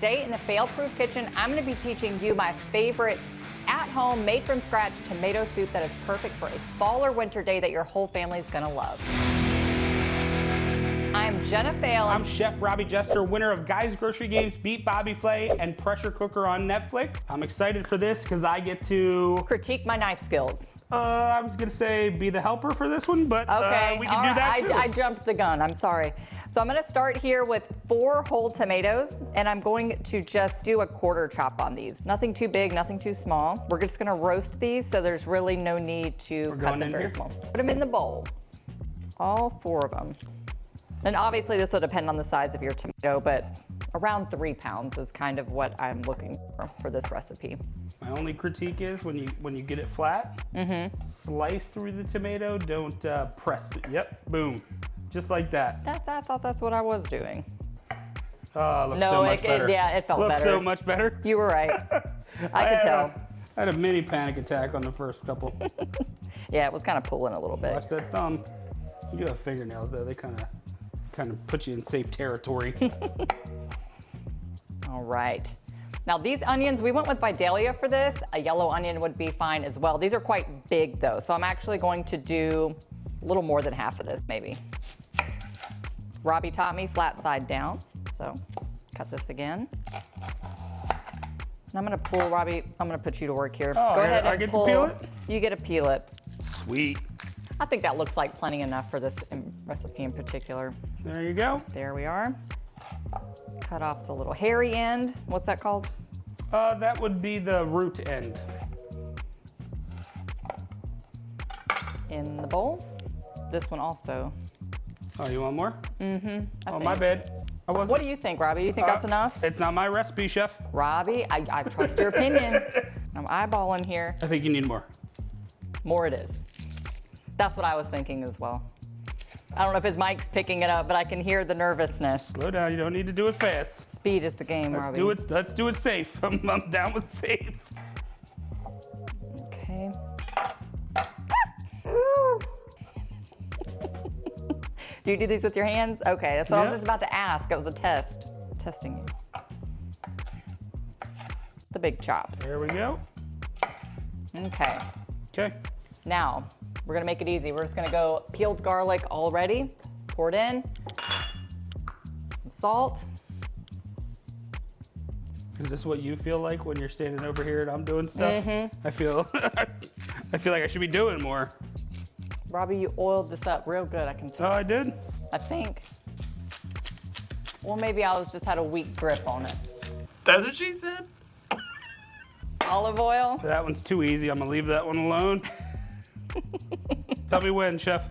today in the Fail-Proof Kitchen, I'm going to be teaching you my favorite at-home, made-from-scratch tomato soup that is perfect for a fall or winter day that your whole family is going to love. I'm Jenna Fail. I'm Chef Robbie Jester, winner of Guys Grocery Games, Beat Bobby Flay, and Pressure Cooker on Netflix. I'm excited for this because I get to critique my knife skills. I was gonna say be the helper for this one, but okay, we can do that too. I jumped the gun, I'm sorry. So I'm gonna start here with 4 whole tomatoes, and I'm going to just do a quarter chop on these. Nothing too big, nothing too small. We're just gonna roast these, so there's really no need to cut them very small. Put them in the bowl, all 4 of them. And obviously this will depend on the size of your tomato, but around 3 pounds is kind of what I'm looking for this recipe. My only critique is when you get it flat, slice through the tomato, don't press it. Yep, boom, just like that. I thought that's what I was doing. Oh, it looks so much better. Yeah, it felt looks better. so much better. You were right. I could tell. I had a mini panic attack on the first couple. Yeah, it was kind of pulling a little bit. Watch that thumb. You do have fingernails though. They kind of put you in safe territory. All right. Now these onions, we went with Vidalia for this. A yellow onion would be fine as well. These are quite big though, so I'm actually going to do a little more than half of this maybe. Robbie taught me flat side down, so cut this again. And I'm gonna pull, Robbie, I'm gonna put you to work here. Oh, go ahead and to peel it? You get to peel it. Sweet. I think that looks like plenty enough for this recipe in particular. There you go. There we are. Cut off the little hairy end. What's that called? That would be the root end. In the bowl. This one also. Oh, you want more? Mm-hmm. My bad. I wasn't. What do you think, Robbie? You think that's enough? It's not my recipe, Chef. Robbie, I trust your opinion. I'm eyeballing here. I think you need more. More it is. That's what I was thinking as well. I don't know if his mic's picking it up, but I can hear the nervousness. Slow down, you don't need to do it fast. Speed is the game, Robbie. Let's do it safe. I'm down with safe. Okay. Do you do these with your hands? Okay, that's what I was just about to ask. It was a test. Testing you. The big chops. There we go. Okay. Okay. Now, we're gonna make it easy. We're just gonna go peeled garlic already, pour it in, some salt. Is this what you feel like when you're standing over here and I'm doing stuff? I feel like I should be doing more. Robbie, you oiled this up real good, I can tell. Oh, I did? I think. Or maybe I just had a weak grip on it. That's what she said. Olive oil. That one's too easy. I'm gonna leave that one alone. Tell me when, Chef.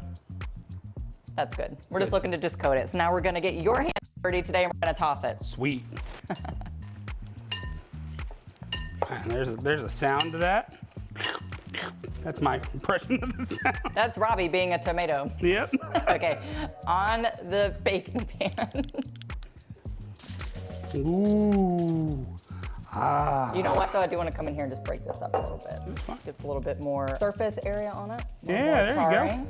That's good. We're just looking to just coat it. So now we're gonna get your hands dirty today and we're gonna toss it. Sweet. And there's a sound to that. That's my impression of the sound. That's Robbie being a tomato. Yep. Okay, on the baking pan. Ooh. Ah. You know what though? I do want to come in here and just break this up a little bit. Gets a little bit more surface area on it. Yeah, there you go.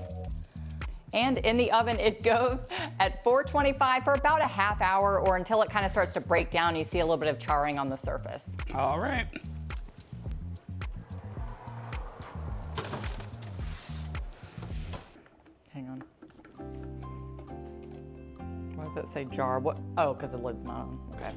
And in the oven it goes at 425 for about a half hour or until it kind of starts to break down. You see a little bit of charring on the surface. All right. Hang on. Why does it say jar? What? Oh, because the lid's not on. Okay.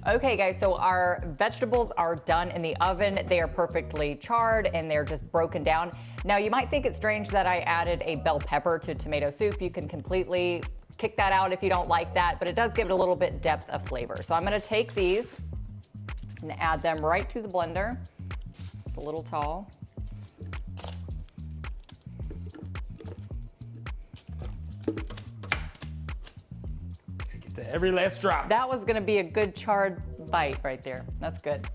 Okay guys, so our vegetables are done in the oven. They are perfectly charred and they're just broken down. Now you might think it's strange that I added a bell pepper to tomato soup. You can completely kick that out if you don't like that, but it does give it a little bit depth of flavor. So I'm gonna take these and add them right to the blender. It's a little tall. Every last drop. That was gonna be a good charred bite right there. That's good.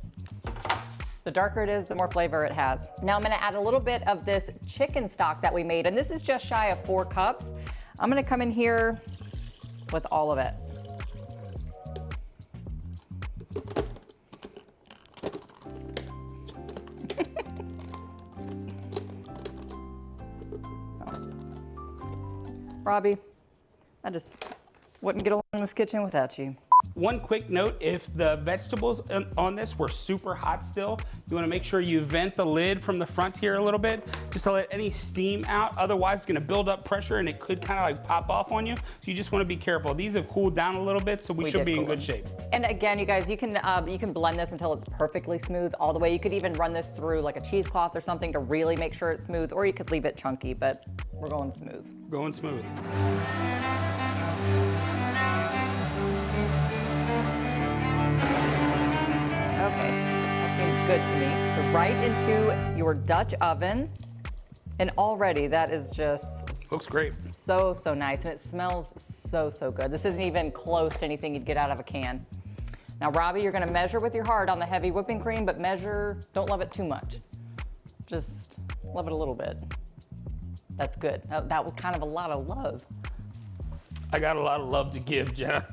The darker it is, the more flavor it has. Now I'm gonna add a little bit of this chicken stock that we made, and this is just shy of 4 cups. I'm gonna come in here with all of it. Robbie, I just wouldn't get along in this kitchen without you. One quick note, if the vegetables on this were super hot still, you wanna make sure you vent the lid from the front here a little bit, just to let any steam out. Otherwise, it's gonna build up pressure and it could kind of like pop off on you. So you just wanna be careful. These have cooled down a little bit, so we should be in good shape. And again, you guys, you can blend this until it's perfectly smooth all the way. You could even run this through like a cheesecloth or something to really make sure it's smooth, or you could leave it chunky, but we're going smooth. Going smooth. Okay, that seems good to me. So right into your Dutch oven. And already that is just looks great. So nice, and it smells so good. This isn't even close to anything you'd get out of a can. Now, Robbie, you're gonna measure with your heart on the heavy whipping cream, but don't love it too much. Just love it a little bit. That's good. That was kind of a lot of love. I got a lot of love to give, Jenna.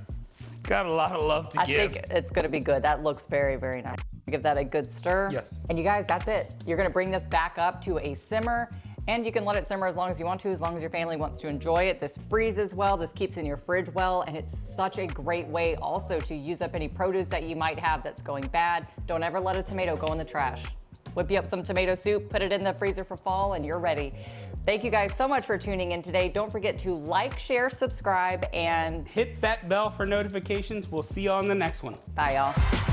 Got a lot of love to give. I think it's gonna be good. That looks very nice. Give that a good stir. Yes. And you guys, that's it. You're gonna bring this back up to a simmer, and you can let it simmer as long as you want to, as long as your family wants to enjoy it. This freezes well, this keeps in your fridge well, and it's such a great way also to use up any produce that you might have that's going bad. Don't ever let a tomato go in the trash. Whip you up some tomato soup, put it in the freezer for fall, and you're ready. Thank you guys so much for tuning in today. Don't forget to like, share, subscribe, and hit that bell for notifications. We'll see you on the next one. Bye, y'all.